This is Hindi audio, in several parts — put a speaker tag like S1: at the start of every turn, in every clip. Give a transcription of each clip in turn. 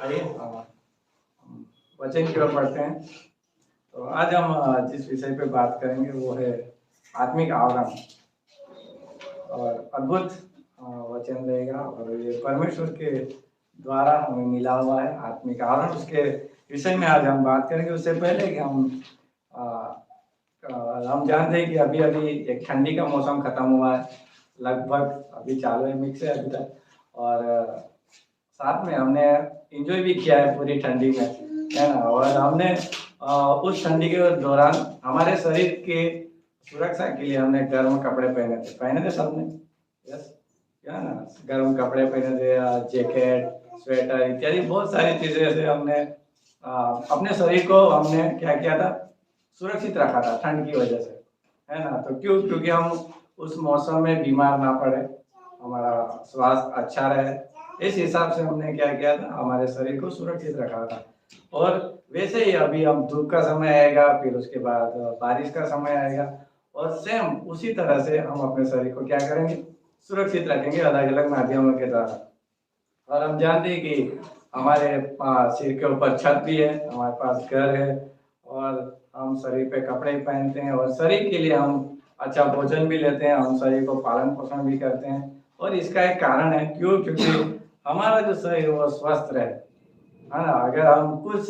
S1: आइए वचन की ओर पढ़ते हैं। तो आज हम जिस विषय पे बात करेंगे वो है आत्मिक आवरण। और अद्भुत वचन रहेगा और ये परमेश्वर के द्वारा हमें मिला हुआ है आत्मिक आवरण। उसके विषय में आज हम बात करेंगे। उससे पहले कि हम जानते हैं कि अभी अभी एक ठंडी का मौसम खत्म हुआ है, लगभग अभी चालू है मिक्स है अभी तक। और साथ में हमने एंजॉय भी किया है पूरी ठंडी में, है ना। और हमने उस ठंडी के दौरान हमारे शरीर के सुरक्षा के लिए हमने गर्म कपड़े पहने थे सबने। यस, क्या ना, गर्म कपड़े पहने थे, जैकेट, स्वेटर इत्यादि बहुत सारी चीजें ऐसे हमने अपने शरीर को हमने क्या किया था, सुरक्षित रखा था ठंड की वजह से, है ना। तो क्योंकि हम उस मौसम में बीमार ना पड़े, हमारा स्वास्थ्य अच्छा रहे, इस हिसाब से हमने क्या किया था, हमारे शरीर को सुरक्षित रखा था। और वैसे ही अभी हम धूप का समय आएगा, फिर उसके बाद बारिश का समय आएगा, और सेम उसी तरह से हम अपने शरीर को क्या करेंगे, सुरक्षित रखेंगे अलग अलग माध्यमों के द्वारा। और हम जानते हैं कि हमारे पास सिर के ऊपर छत भी है, हमारे पास घर है, और हम शरीर पे कपड़े पहनते हैं, और शरीर के लिए हम अच्छा भोजन भी लेते हैं, हम शरीर को पालन पोषण भी करते हैं। और इसका एक कारण है, क्योंकि हमारा जो शरीर वो स्वस्थ रहे, है ना। अगर हम कुछ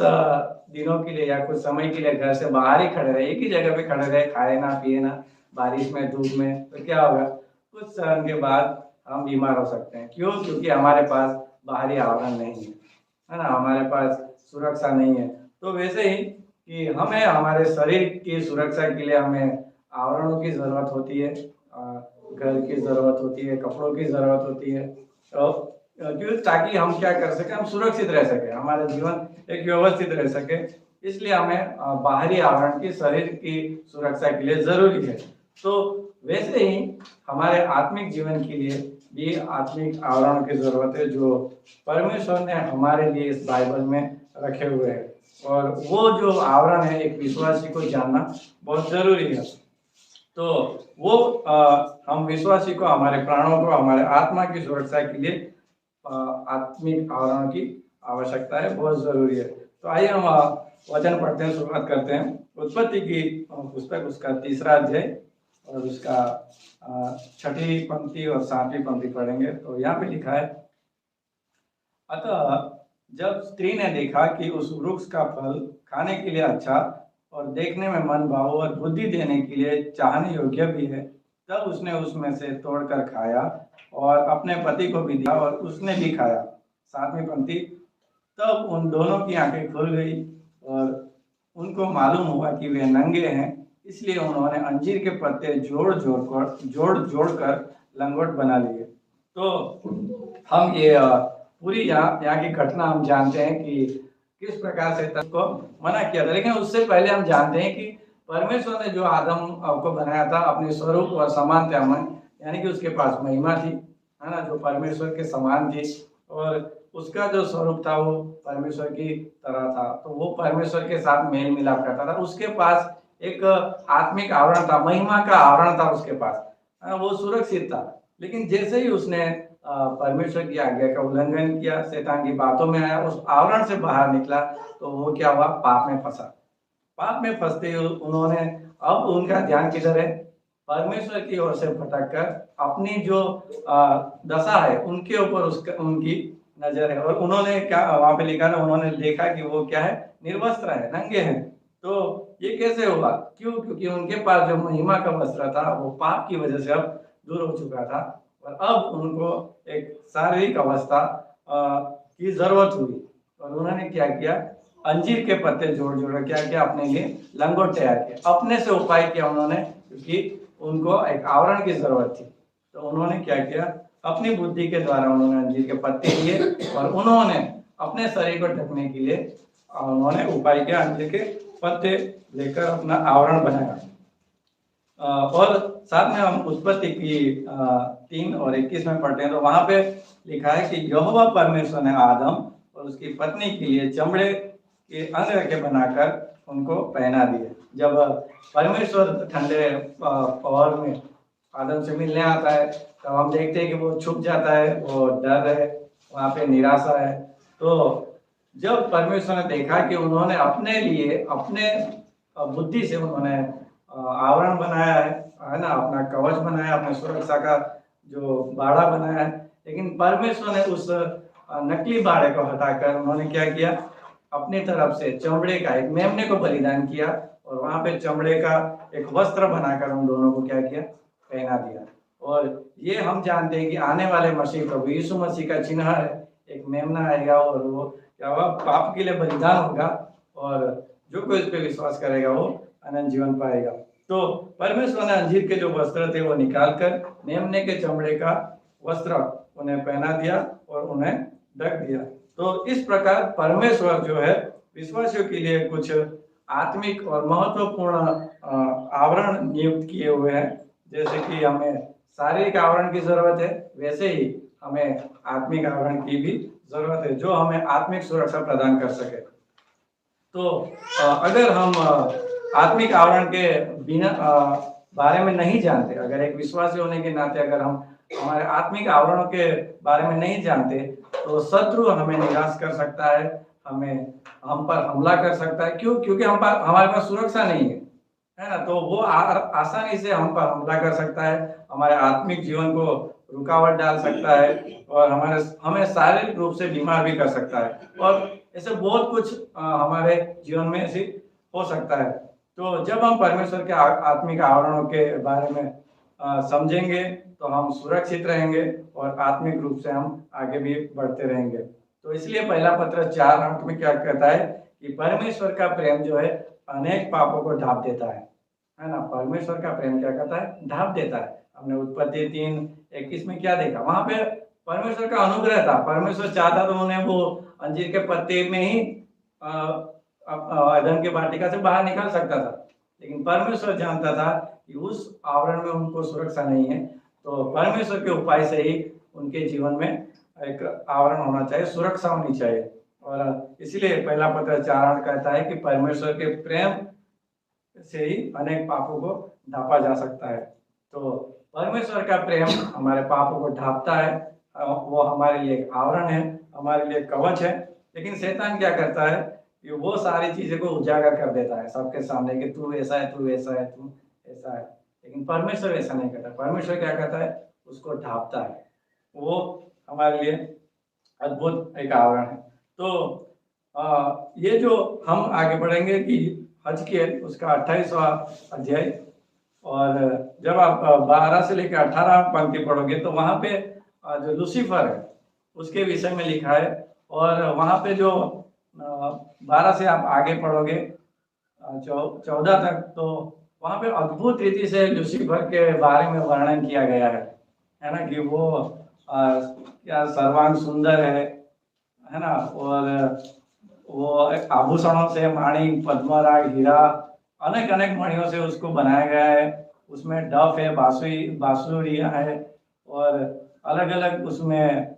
S1: दिनों के लिए या कुछ समय के लिए घर से बाहर ही खड़े रहे, एक ही जगह पे खड़े रहे, खाए ना पिए ना, बारिश में धूप में, तो क्या होगा, कुछ समय के बाद हम बीमार हो सकते हैं। क्योंकि हमारे पास बाहरी आवरण नहीं है ना, हमारे पास सुरक्षा नहीं है। तो वैसे ही कि हमें हमारे शरीर की सुरक्षा के लिए हमें आवरणों की जरूरत होती है, घर की जरूरत होती है, कपड़ों की जरूरत होती है। तो क्यों, ताकि हम क्या कर सके, हम सुरक्षित रह सके, हमारा जीवन एक व्यवस्थित रह सके। इसलिए हमें बाहरी आवरण की, शरीर की सुरक्षा के लिए जरूरी है। तो वैसे ही हमारे आत्मिक जीवन के लिए भी आत्मिक आवरण की जरूरत है, जो परमेश्वर ने हमारे लिए इस बाइबल में रखे हुए हैं। और वो जो आवरण है, एक विश्वासी को जानना बहुत जरूरी है। तो वो हम विश्वासी को, हमारे प्राणों को, हमारे आत्मा की सुरक्षा के लिए आत्मिक आवरण की आवश्यकता है, बहुत जरूरी है। तो आइए हम वचन पढ़ते हैं, शुरुआत करते हैं। उत्पत्ति की पुस्तक, उसका 3रा अध्याय और उसका 6ठी पंक्ति और 7वीं पंक्ति पढ़ेंगे। तो यहाँ पे लिखा है, अतः जब स्त्री ने देखा कि उस वृक्ष का फल खाने के लिए अच्छा और देखने में मन भाव और बुद्धि देने के लिए चाहने योग्य भी है, तब उसने उसमें से तोड़कर खाया और अपने पति को भी दिया और उसने भी खाया। 7वीं पंक्ति, तब उन दोनों की आंखें खुल गई और उनको मालूम हुआ कि वे नंगे हैं, इसलिए उन्होंने अंजीर के पत्ते जोड़ कर लंगोट बना लिए। तो हम ये पूरी यहाँ की घटना हम जानते हैं कि किस प्रकार से तब को मना किया था। लेकिन उससे पहले हम जानते हैं कि परमेश्वर ने जो आदम को बनाया था अपने स्वरूप और समानता में, यानी कि उसके पास महिमा थी, है ना, जो परमेश्वर के समान थी, और उसका जो स्वरूप था वो परमेश्वर की तरह था। तो वो परमेश्वर के साथ मेल मिलाप करता था। उसके पास एक आत्मिक आवरण था, महिमा का आवरण था उसके पास, वो सुरक्षित था। लेकिन जैसे ही उसने परमेश्वर की आज्ञा का उल्लंघन किया, शैतान की बातों में आया, उस आवरण से बाहर निकला, तो वो क्या हुआ, पाप में फंसा। पाप में फंसते उन्होंने, अब उनका ध्यान किधर है, परमेश्वर की ओर से भटक कर अपनी जो दशा है उनके ऊपर उनकी नजर है। और उन्होंने क्या वहां पे लिखा ना, उन्होंने देखा कि वो क्या है, निर्वस्त्र है, नंगे हैं। तो ये कैसे हुआ, क्योंकि उनके पास जो महिमा का वस्त्र था वो पाप की वजह से अब दूर हो चुका था, और अब उनको एक शारीरिक अवस्था की जरूरत हुई। और उन्होंने क्या किया, अंजीर के पत्ते जोड़ क्या किया, अपने लिए लंगोट तैयार किया, अपने से उपाय किया उन्होंने, क्योंकि उनको एक आवरण की जरूरत थी। तो उन्होंने क्या किया, अपनी बुद्धि के द्वारा उन्होंने अंजीर के पत्ते लिए और उन्होंने अपने शरीर को ढकने के लिए उन्होंने उपाय किया, अंजीर के पत्ते लेकर अपना आवरण बनाया। और साथ में हम उत्पत्ति की 3 और 21 में पढ़ते हैं। तो वहां पे लिखा है कि यहोवा परमेश्वर ने आदम और उसकी पत्नी के लिए चमड़े के अंग रखे बनाकर उनको पहना दिए। जब परमेश्वर ठंडे पहर में आदम से मिलने आता है, तब हम देखते हैं कि वो छुप जाता है, वो डर है, वहाँ पे निराशा है। तो जब परमेश्वर ने देखा कि उन्होंने अपने लिए अपने बुद्धि से उन्होंने आवरण बनाया है ना, अपना कवच बनाया, अपने सुरक्षा का जो बाड़ा बनाया है, लेकिन परमेश्वर ने उस नकली बाड़े को हटाकर उन्होंने क्या किया, अपनी तरफ से चमड़े का एक मेमने को बलिदान किया और वहां पे चमड़े का एक वस्त्र बनाकर उन दोनों को क्या किया, पहना दिया। और ये हम जानते हैं कि आने वाले मसीह प्रभु यीशु मसीह का चिन्ह है, एक मेमना आएगा और वो क्या हुआ, पाप के लिए बलिदान होगा और जो कोई इस पे विश्वास करेगा वो अनंत जीवन पाएगा। तो परमेश्वर ने अंजीर के जो वस्त्र थे वो निकालकर मेमने के चमड़े का वस्त्र उन्हें पहना दिया और उन्हें ढक दिया। तो इस प्रकार परमेश्वर जो है विश्वासियों के लिए कुछ आत्मिक और महत्वपूर्ण आवरण नियुक्त किए हुए हैं। जैसे कि हमें शारीरिक आवरण की जरूरत है, वैसे ही हमें आत्मिक आवरण की भी जरूरत है जो हमें आत्मिक सुरक्षा प्रदान कर सके। तो अगर हम आत्मिक आवरण के बिना बारे में नहीं जानते, अगर एक विश्वासी होने के नाते अगर हम हमारे आत्मिक आवरणों के बारे में नहीं जानते, तो शत्रु हमें निराश कर सकता है, हम पर हमला कर सकता है। क्यों? क्योंकि हमारे पास सुरक्षा नहीं है ना, तो वो आसानी से हम पर हमला कर सकता है, हमारे आत्मिक जीवन को रुकावट डाल सकता है और हमें शारीरिक रूप से बीमार भी कर सकता है और ऐसे बहुत कुछ हमारे जीवन में ऐसे हो सकता है। तो जब हम परमेश्वर के आत्मिक आवरणों के बारे में समझेंगे तो हम सुरक्षित रहेंगे और आत्मिक रूप से हम आगे भी बढ़ते रहेंगे। तो इसलिए पहला पत्र 4:8 में क्या कहता है कि परमेश्वर का प्रेम जो है अनेक पापों को ढांप देता है ना। परमेश्वर का प्रेम क्या करता है, ढांप देता है। हमने उत्पत्ति 3:21 में क्या देखा, वहां पे परमेश्वर का अनुग्रह था। परमेश्वर चाहता तो उन्हें वो अंजीर के पत्ते में ही अदन के वाटिका से बाहर निकाल सकता था, लेकिन परमेश्वर जानता था कि उस आवरण में उनको सुरक्षा नहीं है, तो परमेश्वर के उपाय से ही उनके जीवन में एक आवरण होना चाहिए, सुरक्षा होनी चाहिए। और इसलिए पहला पत्र 4:8 कहता है कि परमेश्वर के प्रेम से ही अनेक पापों को ढांपा जा सकता है। तो परमेश्वर का प्रेम हमारे पापों को ढांपता है, वो हमारे लिए एक आवरण है, हमारे लिए कवच है। लेकिन शैतान क्या करता है कि वो सारी चीजें को उजागर कर देता है सबके सामने कि तू ऐसा है, तू ऐसा है, तू ऐसा है। लेकिन परमेश्वर ऐसा नहीं करता। परमेश्वर क्या करता है, उसको ढांपता है। वो हमारे लिए अद्भुत एक आवरण है। तो ये जो हम आगे बढ़ेंगे कि हजकियेल उसका 28वां अध्याय, और जब आप 12 से लेकर 18 पंक्ति पढ़ोगे तो वहां पे जो लूसीफर है उसके विषय में लिखा है। और वहां पे जो 12 से आप आगे पढ़ोगे 14 तक, तो वहां पे अद्भुत रीति से लूसीफर के बारे में वर्णन किया गया है ना, कि वो क्या सर्वांग सुंदर है ना, और वो आभूषणों से माणिक, पद्मराग, हीरा, अनेक अनेक मणियों से उसको बनाया गया है। उसमें डफ है, बांसुरिया है और अलग अलग उसमें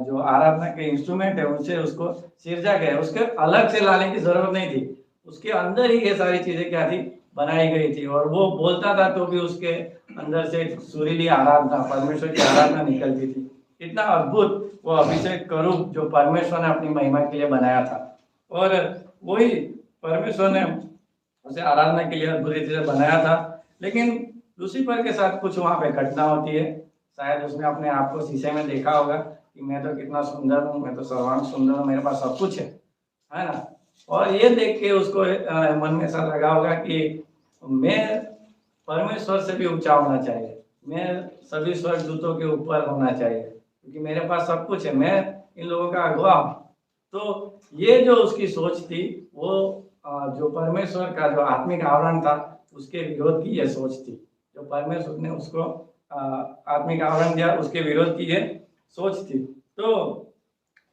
S1: जो आराधना के इंस्ट्रूमेंट है उनसे उसको सिरजा गया है। उसके अलग से लाने की जरूरत नहीं थी, उसके अंदर ही ये सारी चीजें क्या थी, बनाई गई थी। और वो बोलता था तो भी उसके अंदर से सुरीली आराधना, परमेश्वर की आराधना निकलती थी। इतना अद्भुत वो अभिषेक करूप जो परमेश्वर ने अपनी महिमा के लिए बनाया था, और वही परमेश्वर ने उसे आराधना के लिए बुरी तरह बनाया था। लेकिन लूसीफर के साथ कुछ वहां पे घटना होती है। शायद उसने अपने आप को शीशे में देखा होगा कि मैं तो कितना सुंदर हूँ, मैं तो सर्वांग सुंदर हूँ, मेरे पास सब कुछ है ना। और ये देख के उसको मन में ऐसा लगा होगा कि मैं परमेश्वर से भी ऊंचा होना चाहिए, मैं सभी स्वर्गदूतों के ऊपर होना चाहिए, क्योंकि मेरे पास सब कुछ है, मैं इन लोगों का अगुवा हूँ। तो ये जो उसकी सोच थी, वो जो परमेश्वर का जो आत्मिक आवरण था उसके विरोध की यह सोच थी। जो परमेश्वर ने उसको आत्मिक आवरण दिया उसके विरोध की ये सोच थी। तो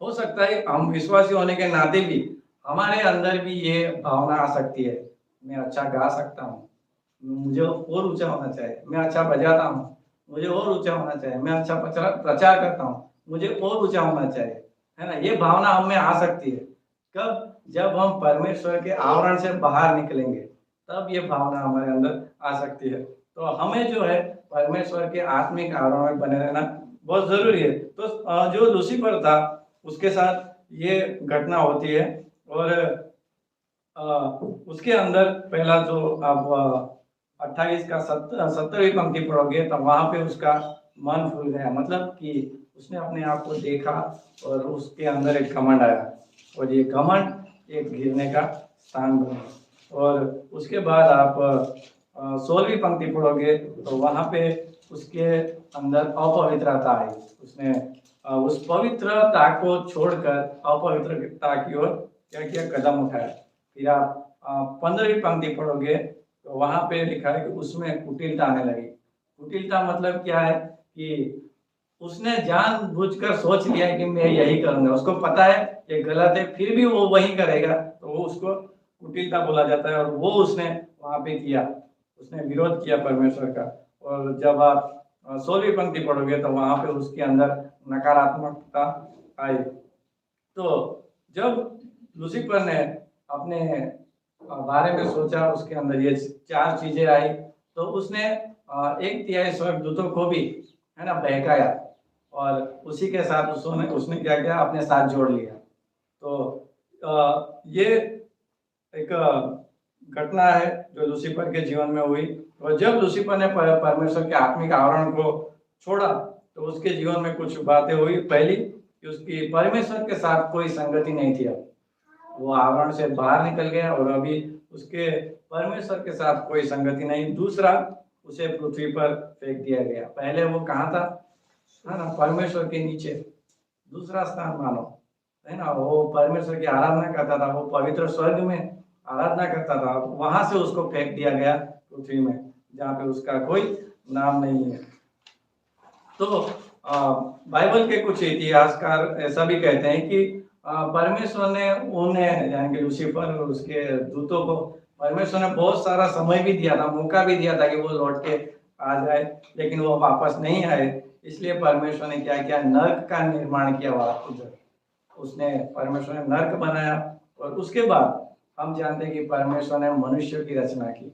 S1: हो सकता है हम विश्वासी होने के नाते भी हमारे अंदर भी ये भावना आ सकती है, मैं अच्छा गा सकता हूँ, मुझे और ऊंचा होना चाहिए, मैं अच्छा बजाता हूँ, मुझे और ऊंचा होना चाहिए, मैं अच्छा प्रचार करता हूँ, मुझे और ऊंचा होना चाहिए, है ना। ये भावना हम में आ सकती है। कब? जब हम परमेश्वर के आवरण से बाहर निकलेंगे तब ये भावना हमारे अंदर आ सकती है। तो हमें जो है परमेश्वर के आत्मिक आवरण में बने रहना बहुत जरूरी है। तो जो लूसीफर था उसके साथ ये घटना होती है। और उसके अंदर पहला जो आप 28 का 70वीं पंक्ति पढ़ोगे तो वहां पे उसका मन फूल गया, मतलब कि उसने अपने आप को देखा और उसके अंदर एक घमंड आया, और ये घमंड एक गिरने का स्थान बना। और उसके बाद आप 16वीं पंक्ति पढ़ोगे तो वहां पे उसके अंदर अपवित्रता आई। उसने उस पवित्रता को छोड़कर अपवित्रता की ओर क्या किया, कदम उठाया। फिर आप 15वीं पंक्ति पढ़ोगे तो वहां पे लिखा है कि उसमें कुटिलता आने लगी। कुटिलता मतलब क्या है कि उसने जानबूझकर सोच लिया है कि मैं यही करूंगा, उसको पता है ये गलत है फिर भी वो वही करेगा, तो वो उसको कुटिलता बोला जाता है। और वो उसने वहां पे किया, उसने विरोध किया परमेश्वर का। और जब आप 16वीं पंक्ति पढ़ोगे तो वहां पे उसके अंदर नकारात्मकता आई। तो जब लूसीफर ने अपने बारे में सोचा, उसके अंदर ये 4 चीजें आई, तो उसने 1/3 स्वर्गदूतों को भी है ना बहकाया, और उसी के साथ उसने क्या किया, अपने साथ जोड़ लिया। तो ये एक घटना है जो लूसीफर के जीवन में हुई। और जब लूसीफर ने परमेश्वर के आत्मिक आवरण को छोड़ा तो उसके जीवन में कुछ बातें हुई। पहली कि उसकी परमेश्वर के साथ कोई संगति नहीं थी, अब वो आवरण से बाहर निकल गया और अभी उसके परमेश्वर के साथ कोई संगति नहीं। दूसरा, उसे पृथ्वी पर फेंक दिया गया। पहले वो कहाँ था, है ना, परमेश्वर के नीचे, दूसरा स्थान मानो, है ना, वो परमेश्वर की आराधना करता था, वो पवित्र स्वर्ग में आराधना करता था। वहां से उसको फेंक दिया गया पृथ्वी में, जहाँ पे उसका कोई नाम नहीं है। तो बाइबल के कुछ इतिहासकार ऐसा भी कहते हैं कि परमेश्वर ने उन्हें, यानी कि लूसीफर और उसके दूतों को परमेश्वर ने बहुत सारा समय भी दिया था, मौका भी दिया था कि वो लौट के आ जाए, लेकिन वो वापस नहीं आए। इसलिए परमेश्वर ने क्या किया, नर्क का निर्माण किया वहां उधर। उसने परमेश्वर ने नर्क बनाया, और उसके बाद हम जानते हैं कि परमेश्वर ने मनुष्य की रचना की।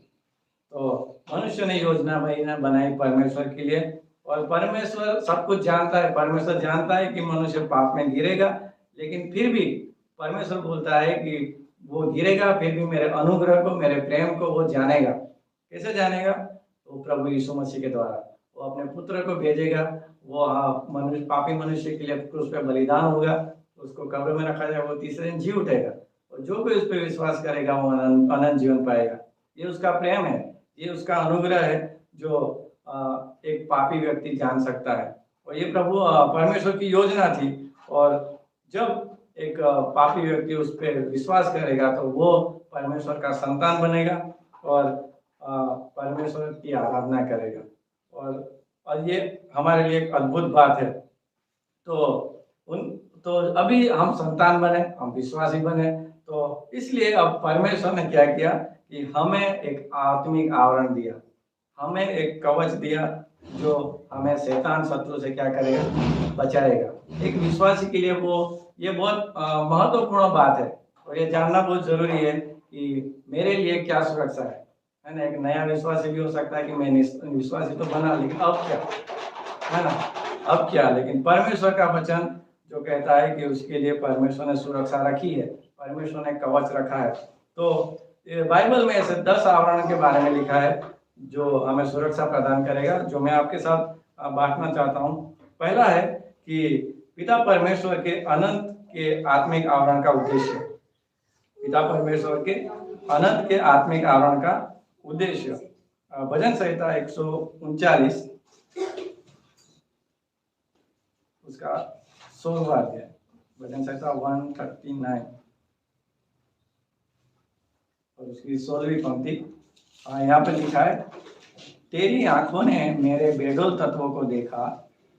S1: तो मनुष्य ने योजना बनाई परमेश्वर के लिए, और परमेश्वर सब कुछ जानता है। परमेश्वर जानता है कि मनुष्य पाप में गिरेगा, लेकिन फिर भी परमेश्वर बोलता है कि वो गिरेगा फिर भी मेरे अनुग्रह को, मेरे प्रेम को वो जानेगा। कैसे जानेगा, तो प्रभु यीशु मसीह के द्वारा वो अपने पुत्र को भेजेगा। वो मनुष्य, पापी मनुष्य के लिए क्रूस पे बलिदान होगा, उसको कब्र में रखा जाएगा, वो तीसरे दिन जी उठेगा, और जो कोई उस पर विश्वास करेगा वो अनंत जीवन पाएगा। ये उसका प्रेम है, ये उसका अनुग्रह है जो एक पापी व्यक्ति जान सकता है। और ये प्रभु परमेश्वर की योजना थी। और जब एक पापी व्यक्ति उस पर विश्वास करेगा तो वो परमेश्वर का संतान बनेगा और परमेश्वर की आराधना करेगा। और ये हमारे लिए एक अद्भुत बात है। तो अभी हम संतान बने, हम विश्वासी बने, तो इसलिए अब परमेश्वर ने क्या किया कि हमें एक आत्मिक आवरण दिया, हमें एक कवच दिया जो हमें शैतान शत्रु से क्या करेगा, बचाएगा। एक विश्वासी के लिए वो ये बहुत महत्वपूर्ण बात है, और ये जानना बहुत जरूरी है कि मेरे लिए क्या सुरक्षा है ना। एक नया विश्वासी भी हो सकता है कि मैं विश्वासी तो बना, लेकिन अब क्या, है ना, अब क्या। लेकिन परमेश्वर का वचन जो कहता है कि उसके लिए परमेश्वर ने सुरक्षा रखी है, परमेश्वर ने कवच रखा है। तो बाइबल में ऐसे 10 आवरण के बारे में लिखा है जो हमें सुरक्षा प्रदान करेगा, जो मैं आपके साथ बांटना चाहता हूँ। पहला है कि पिता परमेश्वर के अनंत के आत्मिक आवरण का उद्देश्य, पिता परमेश्वर के अनंत के आत्मिक आवरण का उद्देश्य। भजन संहिता 139 उसका 16वां अध्याय, भजन संहिता 139 और उसकी 16वीं पंक्ति यहाँ पर लिखा है, तेरी आंखों ने मेरे बेडोल तत्वों को देखा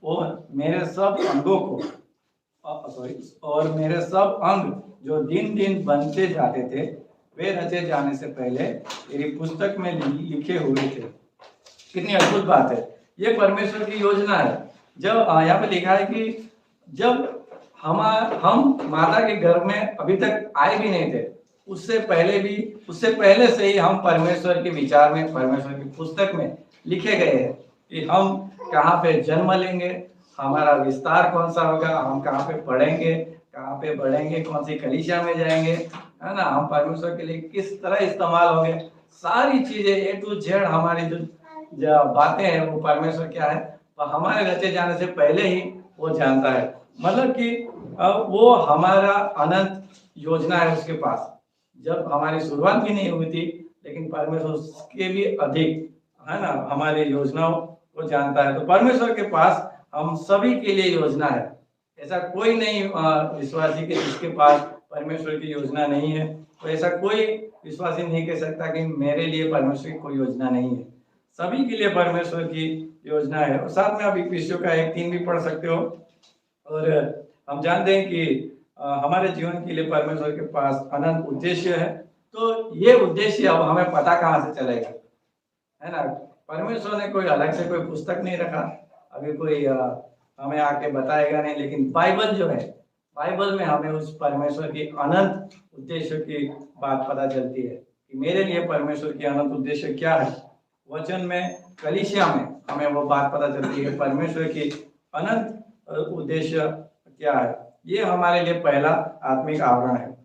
S1: और मेरे सब अंगों को और मेरे सब अंग जो दिन दिन बनते जाते थे वे रचे जाने से पहले तेरी पुस्तक में लिखे हुए थे। कितनी अद्भुत बात है, ये परमेश्वर की योजना है। जब यहाँ पे लिखा है कि जब हम माता के गर्भ में अभी तक आए भी नहीं थे, उससे पहले से ही हम परमेश्वर के विचार में, परमेश्वर की पुस्तक में लिखे गए हैं कि हम कहाँ पे जन्म लेंगे, हमारा विस्तार कौन सा होगा, हम कहाँ पे पढ़ेंगे, कहाँ पे बढ़ेंगे, कौन सी कलीसिया में जाएंगे, है ना, हम परमेश्वर के लिए किस तरह इस्तेमाल होंगे, सारी चीजें A to Z हमारी जो बातें हैं वो परमेश्वर क्या है वो हमारे रचे जाने से पहले ही वो जानता है। मतलब कि वो हमारा अनंत योजना है उसके पास, जब हमारी शुरुआत भी नहीं हुई थी, लेकिन परमेश्वर उसके भी अधिक, है ना, हमारी योजनाओं को जानता है। तो परमेश्वर के पास हम सभी के लिए योजना है। ऐसा कोई नहीं विश्वासी के जिसके पास परमेश्वर की योजना नहीं है। तो ऐसा कोई विश्वासी नहीं कह सकता कि मेरे लिए परमेश्वर की कोई योजना नहीं है। सभी के लिए परमेश्वर की योजना है। और साथ में आप इफिसियों का 1:3 भी पढ़ सकते हो। और हम जानते हैं कि हमारे जीवन के लिए परमेश्वर के पास अनंत उद्देश्य है। तो ये उद्देश्य अब हमें पता कहाँ से चलेगा, है ना। परमेश्वर ने कोई अलग से कोई पुस्तक नहीं रखा, अभी कोई हमें आके बताएगा नहीं, लेकिन बाइबल जो है, बाइबल में हमें उस परमेश्वर की अनंत उद्देश्य की बात पता चलती है कि मेरे लिए परमेश्वर की अनंत उद्देश्य क्या है। वचन में, कलीसिया में हमें वो बात पता चलती है परमेश्वर की अनंत उद्देश्य क्या है। ये हमारे लिए पहला आत्मिक आवरण है।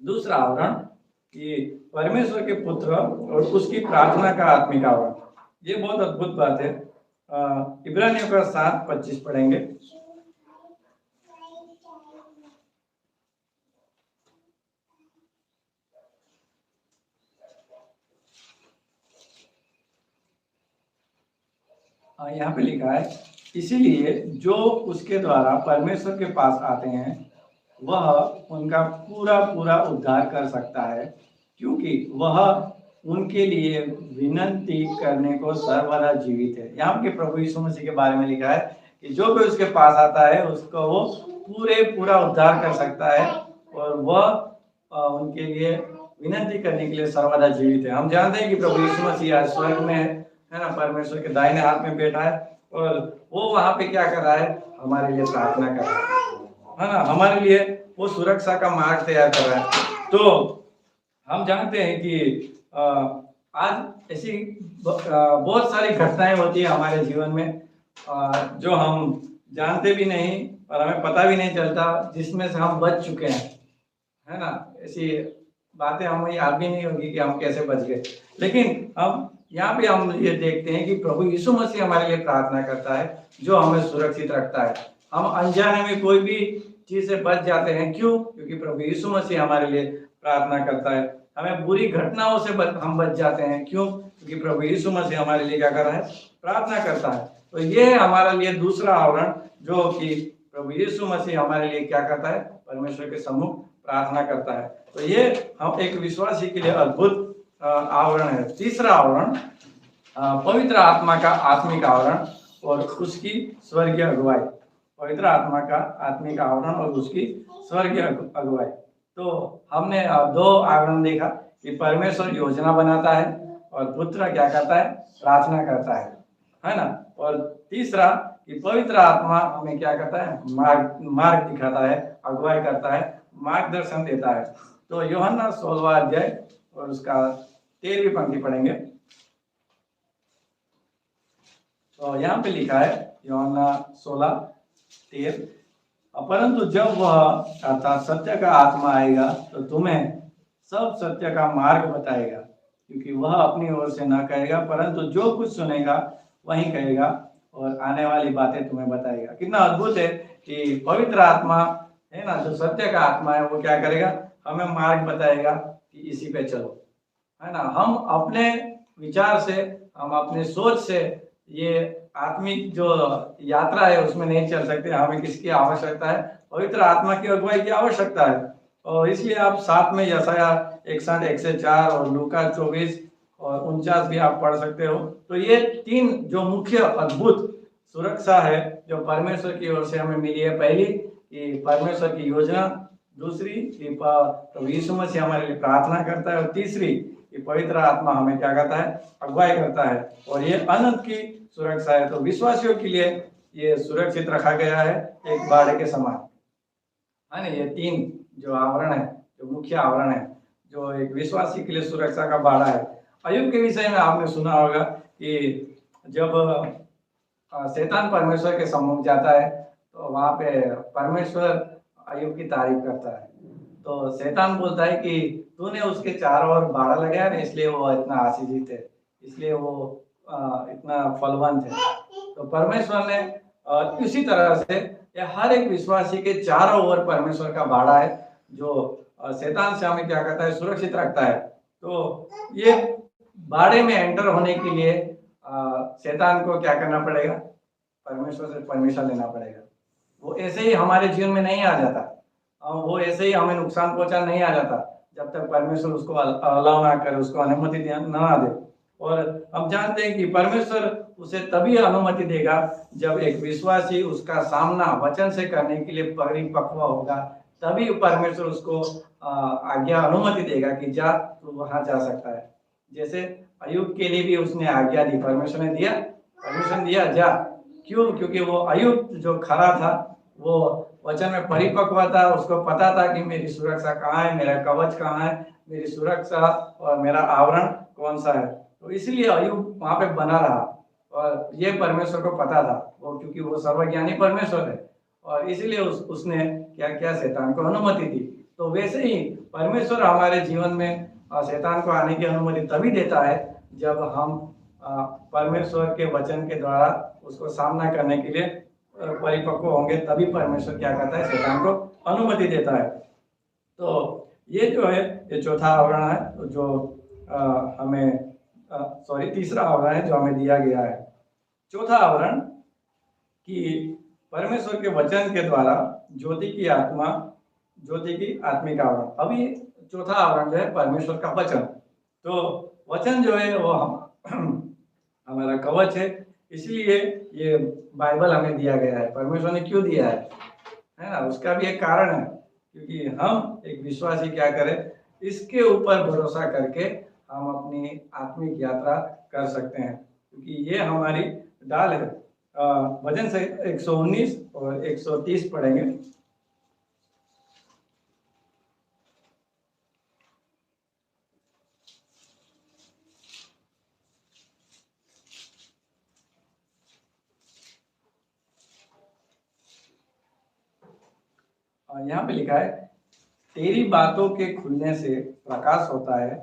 S1: दूसरा आवरण कि परमेश्वर के पुत्र और उसकी प्रार्थना का आत्मिक आवरण। ये बहुत अद्भुत बात है। इब्रानियों का 7:25 पढ़ेंगे। यहाँ पे लिखा है, इसीलिए जो उसके द्वारा परमेश्वर के पास आते हैं वह उनका पूरा पूरा उद्धार कर सकता है, क्योंकि वह उनके लिए विनती करने को सर्वदा जीवित है। यहाँ पे प्रभु यीशु मसीह के बारे में लिखा है कि जो भी उसके पास आता है उसको वो पूरा उद्धार कर सकता है, और वह उनके लिए विनती करने के लिए सर्वदा जीवित है। हम जानते हैं कि प्रभु यीशु मसीह आज स्वर्ग में है ना, परमेश्वर के दाहिने हाथ में बैठा है, और वो वहां पे क्या कर रहा है, हमारे लिए प्रार्थना कर रहा है ना, हमारे लिए वो सुरक्षा का मार्ग तैयार कर रहा है। तो हम जानते हैं कि आज ऐसी बहुत सारी घटनाएं होती है हमारे जीवन में जो हम जानते भी नहीं और हमें पता भी नहीं चलता, जिसमें से हम बच चुके हैं, है ना। ऐसी बातें हमें याद भी नहीं होगी कि हम कैसे बच गए। लेकिन हम यहाँ पे हम ये देखते हैं कि प्रभु यीशु मसीह हमारे लिए प्रार्थना करता है, जो हमें सुरक्षित रखता है। हम अनजाने में कोई भी चीज से बच जाते हैं। क्यों? क्योंकि प्रभु यीशु मसीह हमारे लिए प्रार्थना करता है। हमें बुरी घटनाओं से हम बच जाते हैं। क्यों? क्योंकि प्रभु यीशु मसीह हमारे लिए क्या कर रहा है, प्रार्थना करता है। तो ये है हमारे लिए दूसरा आवरण, जो कि प्रभु यीशु मसीह हमारे लिए क्या करता है, परमेश्वर के सम्मुख प्रार्थना करता है। तो ये हम एक विश्वासी के लिए अद्भुत आवरण है। तीसरा आवरण पवित्र आत्मा का आत्मिक आवरण और उसकी स्वर्गीय अगुवाई। पवित्र आत्मा का आत्मिक आवरण और उसकी स्वर्गीय अगुवाई। तो हमने दो आवरण देखा कि परमेश्वर योजना बनाता है और पुत्र क्या करता है, प्रार्थना करता है ना। और तीसरा कि पवित्र आत्मा हमें क्या करता है, मार्ग दिखाता है, अगुवाई करता है, मार्गदर्शन देता है। तो यूहन्ना 16वां अध्याय और उसका 13वीं पंक्ति पढ़ेंगे। तो यहाँ पे लिखा है यूहन्ना 16:13, परंतु जब वह अर्थात सत्य का आत्मा आएगा तो तुम्हें सब सत्य का मार्ग बताएगा, क्योंकि वह अपनी ओर से न कहेगा, परंतु जो कुछ सुनेगा वही कहेगा और आने वाली बातें तुम्हें बताएगा। कितना अद्भुत है कि पवित्र आत्मा है ना, जो सत्य का आत्मा है, वो क्या करेगा, हमें मार्ग बताएगा कि इसी पे चलो, है ना। हम अपने विचार से, हम अपने सोच से ये आत्मिक जो यात्रा है उसमें नहीं चल सकते। हमें किसकी आवश्यकता है, पवित्र आत्मा की अगुवाई की आवश्यकता है। और इसलिए आप साथ में यशाया 61:1-4 और लूका 24 और 49 भी आप पढ़ सकते हो। तो ये तीन जो मुख्य अद्भुत सुरक्षा है जो परमेश्वर की ओर से हमें मिली है। पहली कि परमेश्वर की योजना, दूसरी कि प्रभु यीशु मसीह हमारे लिए प्रार्थना करता है, और तीसरी कि पवित्र आत्मा हमें क्या करता है, अगुवाई करता है। और ये अनंत की सुरक्षा है। तो विश्वासियों के लिए ये सुरक्षित रखा गया है एक बाड़े के समान, है ना। ये तीन जो आवरण है, जो मुख्य आवरण है, जो एक विश्वासी के लिए सुरक्षा का बाड़ा है। अय्यूब के विषय में आपने सुना होगा कि जब शैतान परमेश्वर के सम्मुख जाता है तो वहां पे परमेश्वर अय्यूब की तारीफ करता है। तो शैतान बोलता है कि तूने उसके चारों ओर बाड़ा लगाया ना, इसलिए वो इतना आशीषित है, इसलिए वो इतना फलवंत है। तो परमेश्वर ने इसी तरह से ये हर एक विश्वासी के चारों ओर परमेश्वर का बाड़ा है, जो शैतान से हमें क्या करता है, सुरक्षित रखता है। तो ये बाड़े में एंटर होने के लिए शैतान को क्या करना पड़ेगा, परमेश्वर से परमिशन लेना पड़ेगा। वो ऐसे ही हमारे जीवन में नहीं आ जाता, वो ऐसे ही हमें नुकसान पहुंचा नहीं आ जाता जब तक परमेश्वर उसको अलाउ ना करे, उसको अनुमति ना दे। और हम जानते हैं कि परमेश्वर उसे तभी अनुमति देगा जब एक विश्वासी उसका सामना वचन से करने के लिए परिपक्व होगा, तभी परमेश्वर उसको आज्ञा अनुमति देगा कि जा, तू वहां जा सकता है। जैसे अय्यूब के लिए भी उसने आज्ञा दी, परमेश्वर ने दिया, परमिशन दिया, जा। क्यों? क्योंकि वो अय्यूब जो खड़ा था, वो वचन में परिपक्व था, उसको पता था कि मेरी सुरक्षा कहाँ है, मेरा कवच कहाँ है, मेरी सुरक्षा और मेरा आवरण कौन सा है। तो इसलिए अय्यूब वहां पे बना रहा, और ये परमेश्वर को पता था, वो क्योंकि वो सर्वज्ञानी परमेश्वर है, और इसलिए उसने क्या किया, शैतान को अनुमति दी। तो वैसे ही परमेश्वर हमारे जीवन में शैतान को आने की अनुमति तभी देता है जब हम परमेश्वर के वचन के द्वारा उसको सामना करने के लिए परिपक्व होंगे, तभी परमेश्वर क्या करता है, शैतान को अनुमति देता है। तो ये जो है, ये चौथा आवरण है जो हमें तीसरा आवरण है जो हमें दिया गया है। चौथा आवरण कि परमेश्वर के वचन के द्वारा ज्योति की आत्मिक आवरण। अभी चौथा आवरण जो है परमेश्वर का वचन। तो वचन जो है वो हमारा कवच है, इसलिए ये बाइबल हमें दिया गया है। परमेश्वर ने क्यों दिया है ना, उसका भी एक कारण है, क्योंकि हम एक विश्वासी क्या करें, इसके ऊपर भरोसा करके हम अपनी आत्मिक यात्रा कर सकते हैं, क्योंकि ये हमारी ढाल है। वचन से 119 और 130 पढ़ेंगे। यहाँ पे लिखा है, तेरी बातों के खुलने से प्रकाश होता है,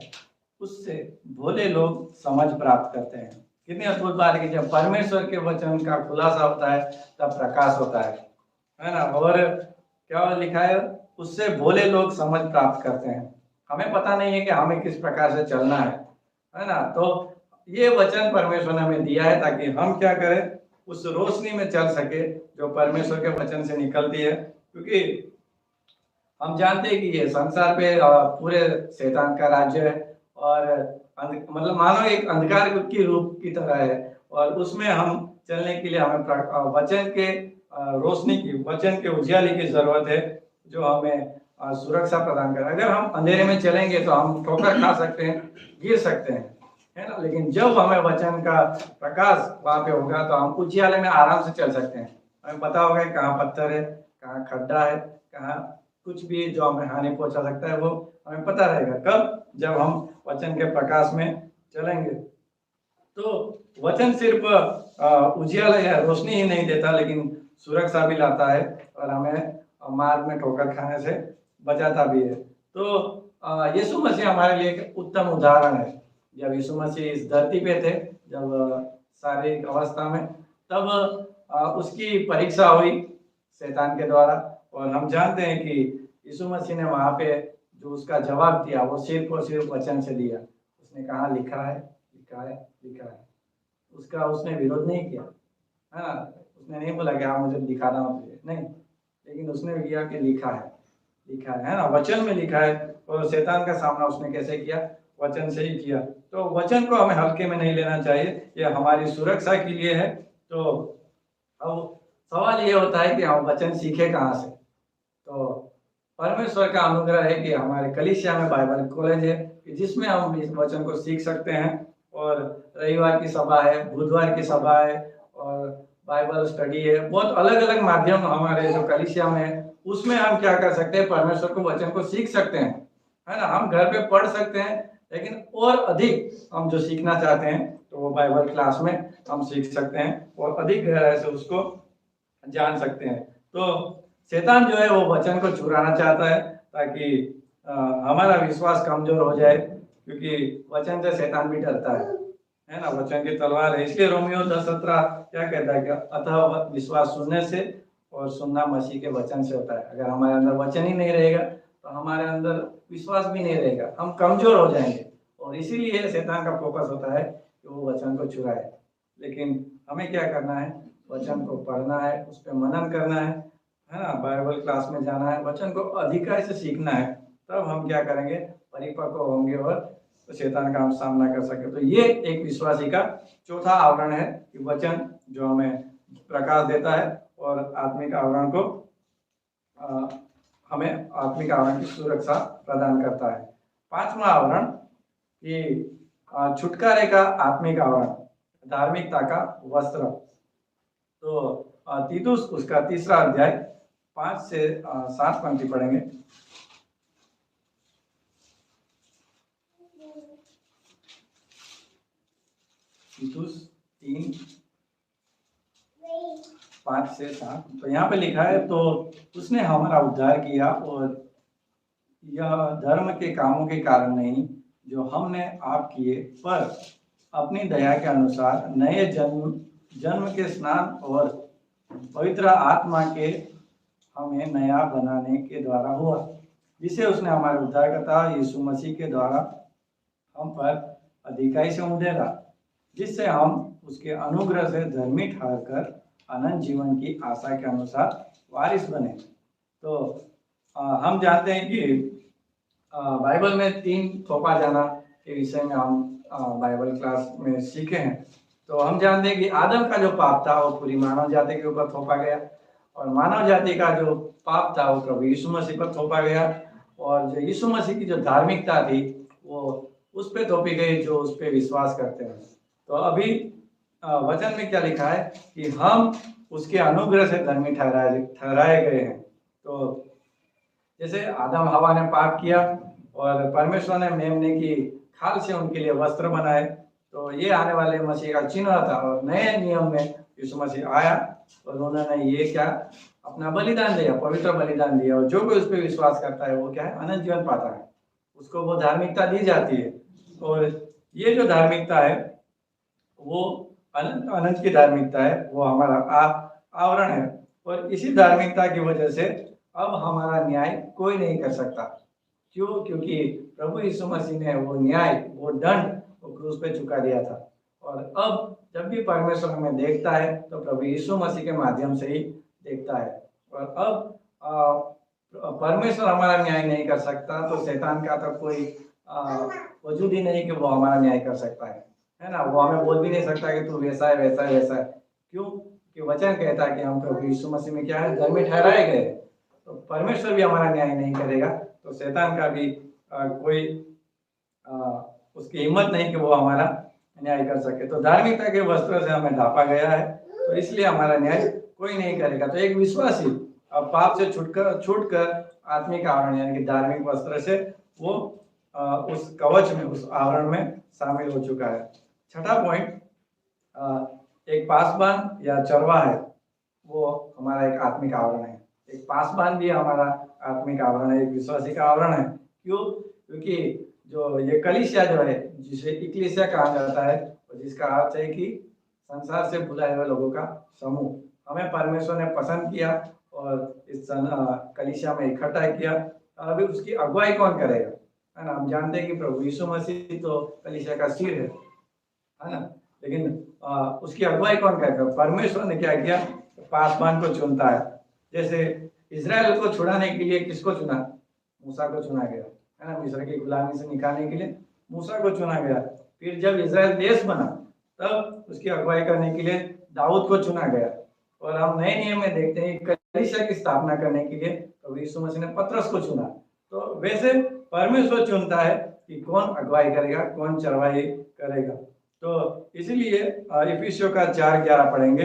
S1: उससे भोले लोग समझ प्राप्त करते हैं। कितनी अद्भुत बात है कि जब परमेश्वर के वचन का खुलासा होता है तब प्रकाश होता है ना। और क्या लिखा है, उससे भोले लोग समझ प्राप्त करते हैं। हमें पता नहीं है कि हमें किस प्रकार से चलना है ना। तो ये वचन परमेश्वर ने हमें दिया है ताकि हम क्या करें, उस रोशनी में चल सके जो परमेश्वर के वचन से निकलती है। क्योंकि हम जानते हैं कि ये संसार पे पूरे शैतान का राज्य है, और मतलब मानो एक अंधकार की रूप की तरह है, और उसमें हम चलने के लिए हमें वचन के रोशनी की, वचन के उजियाले की जरूरत है, जो हमें सुरक्षा प्रदान करे। अगर हम अंधेरे में चलेंगे तो हम ठोकर खा सकते हैं, गिर सकते हैं, है ना। लेकिन जब हमें वचन का प्रकाश वहां पे होगा तो हम उजियाले में आराम से चल सकते हैं। हमें पता होगा कहाँ पत्थर है, कहाँ खड्डा है, कहाँ कुछ भी जो हमें हानि पहुंचा सकता है, वो हमें पता रहेगा। कब? जब हम वचन के प्रकाश में चलेंगे। तो वचन सिर्फ उजियाला या रोशनी ही नहीं देता, लेकिन सुरक्षा भी लाता है, और हमें मार्ग में ठोकर खाने से बचाता भी है। तो यीशु मसीह हमारे लिए एक उत्तम उदाहरण है। जब यीशु मसीह इस धरती पे थे, जब शारीरिक अवस्था में, तब उसकी परीक्षा हुई शैतान के द्वारा, और हम जानते हैं कि यीशु मसीह ने वहां पे जो उसका जवाब दिया वो सिर्फ और सिर्फ वचन से दिया। उसने कहा, लिखा है, लिखा है, लिखा है। उसका उसने विरोध नहीं किया, है ना। उसने नहीं बोला कि हाँ मुझे दिखाना हो तुझे, नहीं, लेकिन उसने किया कि लिखा है, लिखा है ना, वचन में लिखा है। और शैतान का सामना उसने कैसे किया? वचन से ही किया। तो वचन को हमें हल्के में नहीं लेना चाहिए, ये हमारी सुरक्षा के लिए है। तो अब सवाल ये होता है कि हम वचन सीखे कहाँ से? तो परमेश्वर का अनुग्रह है कि हमारे कलीसिया में बाइबल कॉलेज है, कि जिसमें हम इस वचन को सीख सकते हैं। और रविवार की सभा है, बुधवार की सभा है, और बाइबल स्टडी है। बहुत अलग अलग माध्यम हमारे जो कलीसिया में है, उसमें हम क्या कर सकते हैं, परमेश्वर को वचन को सीख सकते हैं, है ना। हम घर पे पढ़ सकते हैं, लेकिन और अधिक हम जो सीखना चाहते हैं तो वो बाइबल क्लास में हम सीख सकते हैं, और अधिक गहराई से उसको जान सकते हैं। तो शैतान जो है वो वचन को चुराना चाहता है ताकि हमारा विश्वास कमजोर हो जाए, क्योंकि वचन से शैतान भी डरता है ना। वचन की तलवार है, इसलिए रोमियो 10:17 क्या कहता है कि अतः विश्वास सुनने से और सुनना मसीह के वचन से होता है। अगर हमारे अंदर वचन ही नहीं रहेगा तो हमारे अंदर विश्वास भी नहीं रहेगा, हम कमजोर हो जाएंगे। और इसीलिए शैतान का फोकस होता है कि वो वचन को चुराए। लेकिन हमें क्या करना है, वचन को पढ़ना है, उस पर मनन करना है ना, बाइबल क्लास में जाना है, वचन को अधिकार से सीखना है, तब हम क्या करेंगे, परिपक्व होंगे और तो शैतान का हम सामना कर सके। तो ये एक विश्वासी का चौथा आवरण है कि वचन जो हमें प्रकाश देता है और आत्मिक आवरण को हमें आत्मिक आवरण की सुरक्षा प्रदान करता है। पांचवा आवरण कि छुटकारे का आत्मिक आवरण, धार्मिकता का वस्त्र। तो तीतुस उसका 3रा अध्याय 5 से 7 पंक्ति पढ़ेंगे। तीतुस 3 5 से 7। तो यहाँ पे लिखा है, तो उसने हमारा उद्धार किया और यह धर्म के कामों के कारण नहीं जो हमने आप किए, पर अपनी दया के अनुसार नए जन्म के स्नान और पवित्र आत्मा के हमें नया बनाने के द्वारा हुआ, जिसे उसने हमारे उद्धारकर्ता यीशु मसीह के द्वारा हम पर अधिकाई से उंडेला, जिससे हम उसके अनुग्रह से धर्मी ठहरकर अनंत जीवन की आशा के अनुसार वारिस बने। तो हम जानते हैं कि बाइबल में 3 थोपा जाना के विषय में हम बाइबल क्लास में सीखे हैं। तो हम जानते हैं कि आदम का जो पाप था वो पूरी मानव जाति के ऊपर थोपा गया, और मानव जाति का जो पाप था वो प्रभु यीशु मसीह पर थोपा गया, और जो यीशु मसीह की जो धार्मिकता थी वो उस पर थोपी गई जो उस पर विश्वास करते हैं। तो अभी वचन में क्या लिखा है कि हम उसके अनुग्रह से धर्मी ठहराए गए हैं। तो जैसे आदम हवा ने पाप किया और परमेश्वर ने मेमने की खाल से उनके लिए वस्त्र बनाए, तो ये आने वाले मसीह का चिन्ह था। और नए नियम में यीशु मसीह आया और उन्होंने ये क्या, अपना बलिदान दिया, पवित्र बलिदान दिया, और जो कोई उस पर विश्वास करता है वो क्या है, अनंत जीवन पाता है, उसको वो धार्मिकता दी जाती है। और ये जो धार्मिकता है वो अनंत अनंत की धार्मिकता है, वो हमारा आवरण है। और इसी धार्मिकता की वजह से अब हमारा न्याय कोई नहीं कर सकता। क्यों? क्योंकि प्रभु यीशु मसीह ने वो न्याय, वो दंड वो क्रूस पे चुका दिया था। और अब जब भी परमेश्वर हमें देखता है तो प्रभु यीशु मसीह के माध्यम से ही देखता है। और अब परमेश्वर हमारा न्याय नहीं कर सकता, तो शैतान का तो कोई वजूद ही नहीं कि वो हमारा न्याय कर सकता है ना। वो हमें बोल भी नहीं सकता कि तू वैसा है वैसा है वैसा है। क्यों? कि वचन कहता है कि हम प्रभु यीशु मसीह में क्या है, धर्मी ठहराए गए। तो परमेश्वर भी हमारा न्याय नहीं करेगा, तो शैतान का भी कोई उसकी हिम्मत नहीं कि वो हमारा न्याय कर सके। तो धार्मिकता के वस्त्र से हमें ढापा गया है, तो इसलिए हमारा न्याय कोई नहीं करेगा। तो एक विश्वासी अब पाप से छूटकर आत्मिक आवरण यानी कि धार्मिक वस्त्र से वो उस कवच में, उस आवरण में शामिल हो चुका है। छठा पॉइंट, एक पासबान या चरवा है, वो हमारा एक आत्मिक आवरण है। एक पासबान भी हमारा आत्मिक आवरण है, एक विश्वासी का आवरण है। क्यों? क्योंकि जो ये कलीसिया जो है, जिसे इक्लेसिया कहा जाता है, और जिसका अर्थ है कि संसार से बुलाए हुए लोगों का समूह, हमें परमेश्वर ने पसंद किया और इस कलीसिया में इकट्ठा किया। अभी उसकी अगुवाई कौन करेगा, है ना। हम जानते हैं कि प्रभु यीशु मसीह तो कलीसिया का सिर है ना। लेकिन उसकी अगुवाई कौन करेगा? परमेश्वर ने क्या किया, पासबान को चुनता है। जैसे इजराइल को छुड़ाने के लिए किसको चुना? मूसा को चुना गया, है ना। मिस्र की गुलामी से निकालने के लिए मूसा को चुना गया। फिर जब इजराइल देश बना तब उसकी अगुवाई करने के लिए दाऊद को चुना गया। और हम नए नियम में देखते हैं कलीसिया की स्थापना करने के लिए तो यीशु मसीह ने पतरस को चुना। तो वैसे परमेश्वर चुनता है कि कौन अगुवाई करेगा, कौन चरवाई करेगा। तो इसीलिए इफिसियों का 4:11 पढ़ेंगे।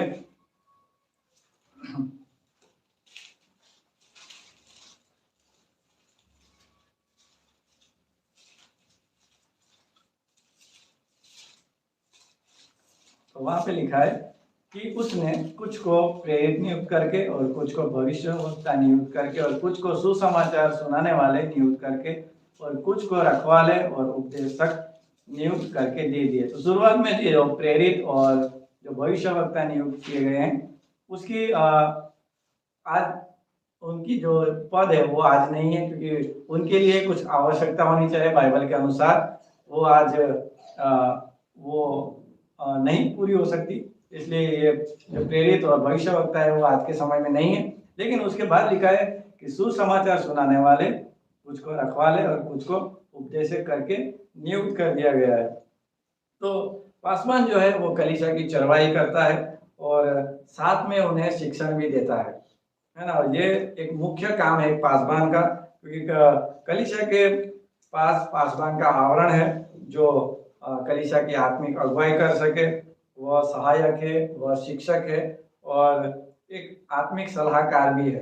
S1: तो वहां पे लिखा है कि उसने कुछ को प्रेरित नियुक्त करके और कुछ को भविष्यवक्ता नियुक्त करके और कुछ को सुसमाचार सुनाने वाले नियुक्त करके और कुछ को रखवाले और उपदेशक नियुक्त करके दे दिए। तो शुरुआत में जो प्रेरित और जो भविष्यवक्ता नियुक्त किए गए हैं उसकी आज उनकी जो पद है वो आज नहीं है, क्योंकि उनके लिए कुछ आवश्यकता होनी चाहिए बाइबल के अनुसार। वो आज वो नहीं पूरी हो सकती, इसलिए ये जो प्रेरित और भविष्यवक्ता है वो आज के समय में नहीं है। लेकिन उसके बाद लिखा है कि सुसमाचार सुनाने वाले कुछ को रखवाले और कुछ को उपदेशक करके नियुक्त कर दिया गया है। तो पासवान जो है वो कलीसिया की चरवाही करता है और साथ में उन्हें शिक्षण भी देता है ना। ये एक मुख्य काम है पासवान का, क्योंकि कलीसिया के पास पासवान का आवरण है जो कलीसिया की आत्मिक अगुवाई कर सके। वह सहायक है, वह शिक्षक है और एक आत्मिक सलाहकार भी है।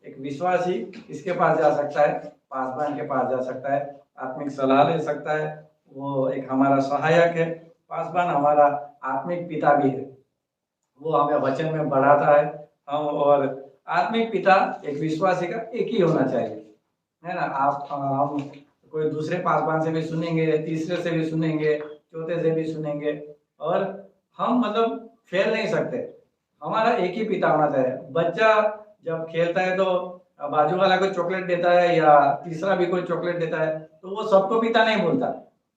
S1: एक विश्वासी इसके पास जा सकता है, पासवान के पास जा सकता है, आत्मिक सलाह ले सकता है। वो एक हमारा सहायक है। पासवान हमारा आत्मिक पिता भी है, वो हमें वचन में बढ़ाता है। हम और आत्मिक पिता एक विश्वासी का एक ही होना चाहिए, है ना। आप हम कोई दूसरे पासवान से भी सुनेंगे, तीसरे से भी सुनेंगे, चौथे से भी सुनेंगे और हम मतलब फेल नहीं सकते। हमारा एक ही पिता होना चाहिए। बच्चा जब खेलता है तो बाजू वाला कोई चॉकलेट देता है या तीसरा भी कोई चॉकलेट देता है तो वो सबको पिता नहीं बोलता,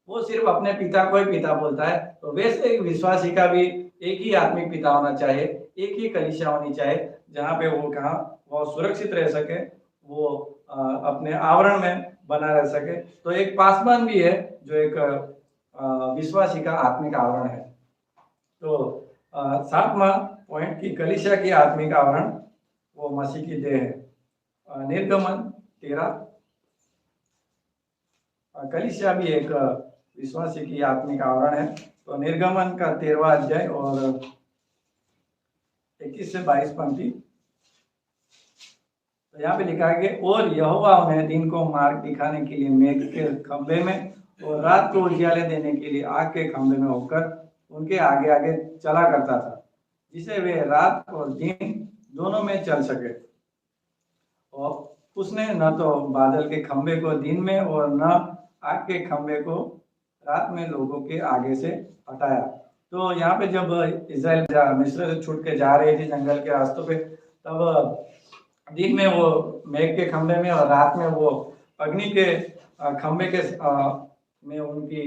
S1: वो सिर्फ अपने पिता को ही पिता बोलता है। तो वैसे एक विश्वासी का भी एक ही आत्मिक पिता होना चाहिए, एक ही कलीसिया होनी चाहिए जहाँ पे वो कहाँ वो सुरक्षित रह सके, वो अपने आवरण में बना रह सके। तो एक पासवान भी है जो एक विश्वासी का आत्मिक आवरण है। तो सातवां पॉइंट की कलीसिया की आत्मिक आवरण वो मसीह की देह है। निर्गमन 13, कलीसिया भी एक विश्वासी की आत्मिक आवरण है। तो निर्गमन का 13वां अध्याय और 21 से 22 पंक्ति, तो यहाँ पे लिखा है कि और यहोवा उन्हें दिन को मार्ग दिखाने के लिए मेघ के खंभे में और रात को उजियाले देने के लिए आग के खंभे में होकर उनके आगे आगे चला करता था, जिसे वे रात और दिन दोनों में चल सके। और उसने न तो बादल के खंभे को दिन में और न आग के खंभे को रात में लोगों के आगे से हटाया। तो यहाँ पे जब इजराइल मिस्र से छूट के जा रहे थे जंगल के रास्तों पे, तब दिन में वो मेघ के खंभे में और रात में वो अग्नि के खंभे के में उनकी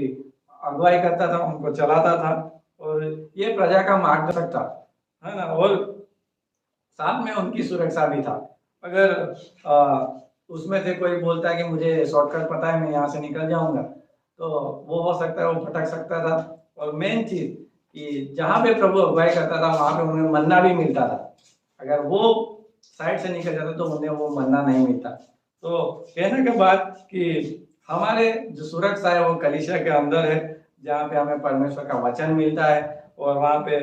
S1: अगुवाई करता था, उनको चलाता था और ये प्रजा का मार्गदर्शक था, है ना। और साथ में उनकी सुरक्षा भी था। अगर उसमें से कोई बोलता है कि मुझे शॉर्टकट पता है, मैं यहाँ से निकल जाऊंगा, तो वो हो सकता है वो भटक सकता था। और मेन चीज कि जहाँ पे प्रभु अगुवाई करता था वहां पे उन्हें मन्ना भी मिलता था। अगर वो साइड से निकल जाता तो उन्हें वो मन्ना नहीं मिलता। तो कहने के बाद कि हमारे जो सुरक्षा है वो कलीसिया के अंदर है, जहाँ पे हमें परमेश्वर का वचन मिलता है और वहाँ पे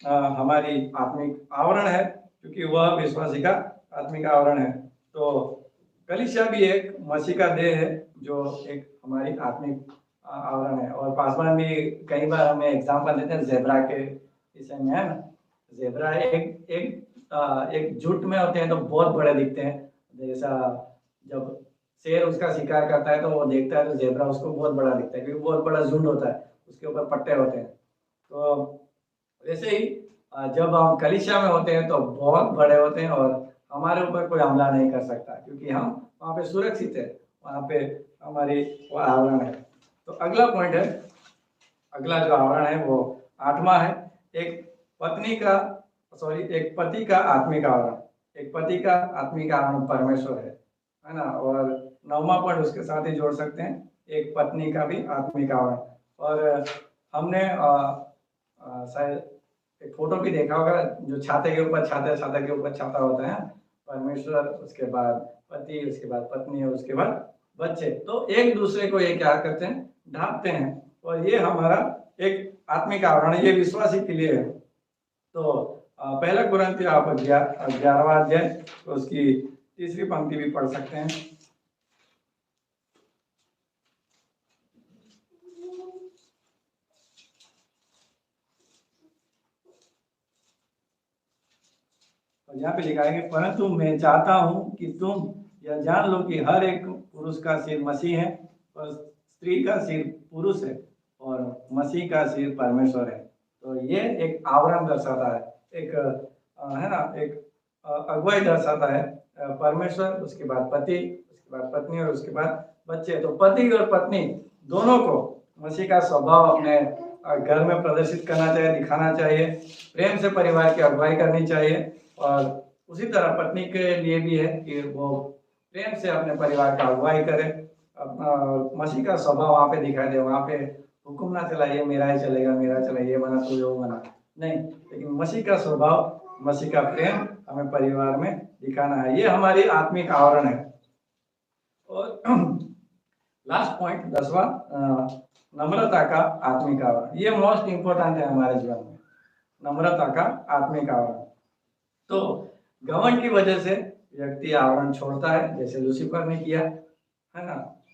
S1: हमारी आत्मिक आवरण है, क्योंकि वह विश्वासी का आत्मिक आवरण है। तो कलीसिया भी एक मसीह का देह है जो एक हमारी आत्मिक आवरण है। और पासवान भी कई बार हमें एग्जाम्पल देते हैं जेब्रा के विषय में, है ना। जेब्रा एक झुंड में होते हैं तो बहुत बड़े दिखते हैं। जैसा जब शेर उसका शिकार करता है तो वो देखता है तो जेब्रा उसको बहुत बड़ा दिखता है, क्योंकि बहुत बड़ा झुंड होता है, उसके ऊपर पट्टे होते हैं। तो वैसे ही जब हम कलीसिया में होते हैं तो बहुत बड़े होते हैं और हमारे ऊपर कोई हमला नहीं कर सकता, क्योंकि हम वहाँ पे सुरक्षित है, वहाँ पे हमारी वो आवरण है। तो अगला पॉइंट है, अगला जो आवरण है वो 8वां है, एक पत्नी का एक पति का आत्मिक आवरण। एक पति का आत्मिक आवरण परमेश्वर है ना। और 9वां पॉइंट उसके साथ ही जोड़ सकते हैं, एक पत्नी का भी आत्मिक आवरण। और हमने शायद एक फोटो भी देखा होगा, जो छाते के ऊपर छाता, छाता के ऊपर छाता होता है, परमेश्वर, उसके बाद पति, उसके बाद पत्नी और उसके बाद बच्चे। तो एक दूसरे को ये क्या करते हैं, ढांपते हैं। और ये हमारा एक आत्मिक आवरण है, ये विश्वासी के लिए है। तो पहला कुरिन्थियों आप 11वां अध्याय तो उसकी 3री पंक्ति भी पढ़ सकते हैं। और यहाँ पे लिखा है कि परंतु मैं चाहता हूँ कि तुम यह जान लो कि हर एक पुरुष का सिर मसीह है और स्त्री का सिर पुरुष है और मसीह का सिर परमेश्वर है। तो ये एक आवरण दर्शाता है, एक है ना, एक अगुवाई दर्शाता है। परमेश्वर, उसके बाद पति, उसके बाद पत्नी और उसके बाद बच्चे। तो पति और पत्नी दोनों को मसीह का स्वभाव अपने घर में प्रदर्शित करना चाहिए, दिखाना चाहिए। प्रेम से परिवार की अगुवाई करनी चाहिए। और उसी तरह पत्नी के लिए भी है कि वो प्रेम से अपने परिवार का अगुवाई करे, अपना मसीह का स्वभाव वहाँ पे दिखाई दे। वहाँ पे हुक्म ना चलाइए मेरा ही चलेगा, मेरा चलाइए, बना तो जो बना, नहीं, लेकिन मसीह का स्वभाव, मसीह का प्रेम हमें परिवार में दिखाना है। ये हमारी आत्मिक आवरण है। और लास्ट पॉइंट 10वां, नम्रता का आत्मिक आवरण। ये मोस्ट इंपोर्टेंट है हमारे जीवन में, नम्रता का आत्मिक आवरण। तो घमंड की वजह से व्यक्ति आवरण छोड़ता है, जैसे लूसीफर ने किया, है ना।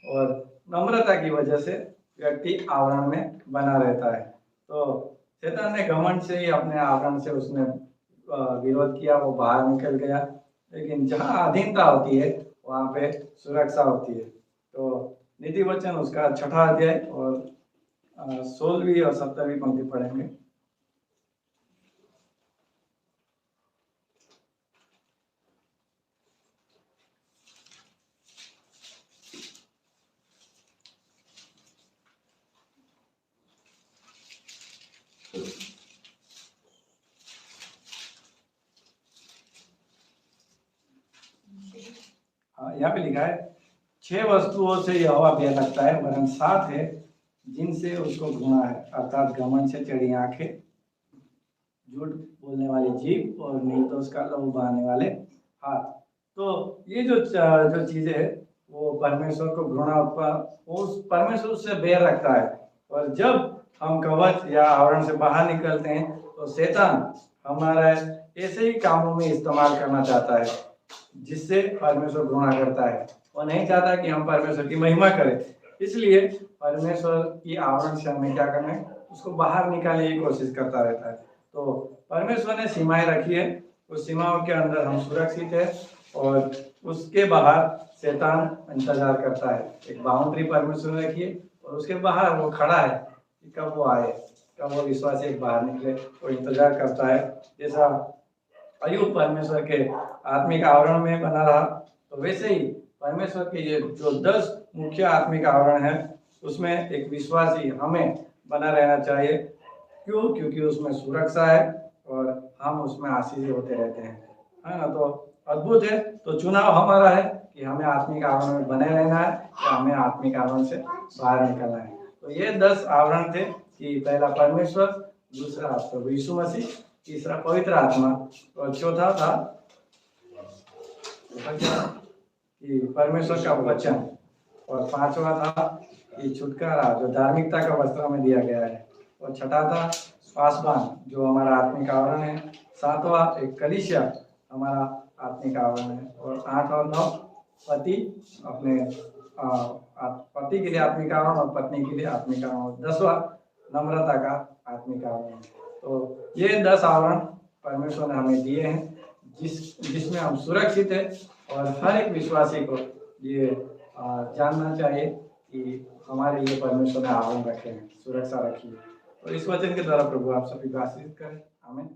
S1: और नम्रता की वजह से व्यक्ति आवरण में बना रहता है। तो शैतान ने घमंड से ही अपने आवरण से उसने विरोध किया, वो बाहर निकल गया। लेकिन जहाँ अधीनता होती है वहाँ पे सुरक्षा होती है। तो नीति वचन उसका 6ठा अध्याय और 16वीं और 17वीं पंक्ति पढ़ेंगे। यहाँ पे लिखा है, 6 वस्तुओं से यहोवा भय लगता है, वरन 7 है जिनसे उसको घृणा है, अर्थात घमंड से टेढ़ी आंखें, झूठ बोलने वाली जीभ और निर्दोष का लहू बहाने वाले हाथ। तो ये जो चीजें है वो परमेश्वर को घृणा, उस परमेश्वर से भय रखता है। और जब हम कवच या आवरण से बाहर निकलते हैं तो शैतान हमारा ऐसे ही कामों में इस्तेमाल करना चाहता है जिससे परमेश्वर घृणा करता है। वो नहीं चाहता कि हम परमेश्वर की महिमा करें, इसलिए परमेश्वर की आवरण से हमें क्या करना है, उसको बाहर निकालने की कोशिश करता रहता है। तो परमेश्वर ने सीमाएं रखी है, उस सीमाओं के अंदर हम सुरक्षित है और उसके बाहर शैतान इंतजार करता है। एक बाउंड्री परमेश्वर ने रखी है और उसके बाहर वो खड़ा है कि कब वो आए, कब वो विश्वासी बाहर निकले, वो इंतजार करता है। जैसा अय्यूब परमेश्वर के आत्मिक आवरण में बना रहा, तो वैसे ही परमेश्वर के ये जो 10 मुख्य आत्मिक आवरण है उसमें एक विश्वासी हमें बना रहना चाहिए। क्यों? क्योंकि उसमें सुरक्षा है और हम उसमें आशीष होते रहते हैं, है ना। तो अद्भुत है। तो चुनाव हमारा है कि हमें आत्मिक आवरण में बने रहना है या हमें आत्मिक आवरण से बाहर निकलना है। तो ये 10 आवरण थे कि पहला परमेश्वर, दूसरा प्रभु यीशु मसीह, तीसरा पवित्र आत्मा और चौथा था कि परमेश्वर का वचन और 5वां था कि छुटकारा जो धार्मिकता का वस्त्र में दिया गया है और 6ठा था पासवान जो हमारा आत्मिक आवरण है। 7वां एक कलीसिया हमारा आत्मिक आवरण है और 8 और 9 पति अपने पति के लिए आत्मिक आवरण और पत्नी के लिए आत्मिक आवरण। 10वां नम्रता का आत्मिक आवरण। तो ये 10 आवरण परमेश्वर ने हमें दिए हैं जिसमें हम सुरक्षित है। और हर एक विश्वासी को ये जानना चाहिए कि हमारे लिए परमेश्वर ने आवरण रखे हैं, सुरक्षा रखी है। तो इस वचन के द्वारा प्रभु आप सभी को आशीष करें। आमीन।